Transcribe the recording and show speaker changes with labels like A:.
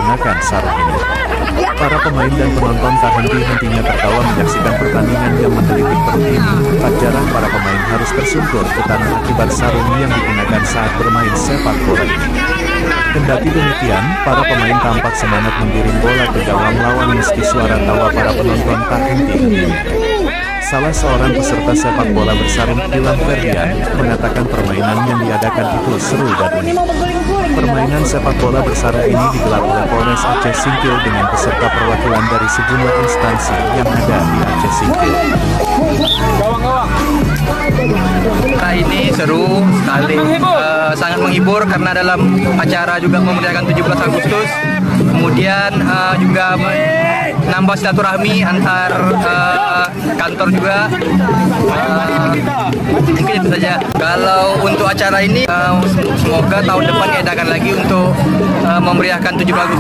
A: menggunakan sarung ini. Para pemain dan penonton tak henti-hentinya tertawa menyaksikan pertandingan yang menggelitik perut ini. Tak jarang para pemain harus tersungkur ke tanah akibat sarung yang digunakan saat bermain sepak bola ini. Kendati demikian, para pemain tampak semangat menggiring bola ke gawang lawan meski suara tawa para penonton tak henti-hentinya. Salah seorang peserta sepak bola bersarung, Ilham Ferdian, mengatakan permainan yang diadakan itu seru dan unik. Permainan sepak bola bersarung ini digelar oleh Polres Aceh Singkil dengan peserta perwakilan dari sejumlah instansi yang ada di Aceh Singkil.
B: Ini seru sekali, sangat menghibur karena dalam acara juga memeriahkan 17 Agustus, kemudian juga menambah silaturahmi antar kantor juga. Mungkin itu saja. Kalau untuk acara ini, semoga tahun depan diadakan lagi untuk memeriahkan 17 Agustus.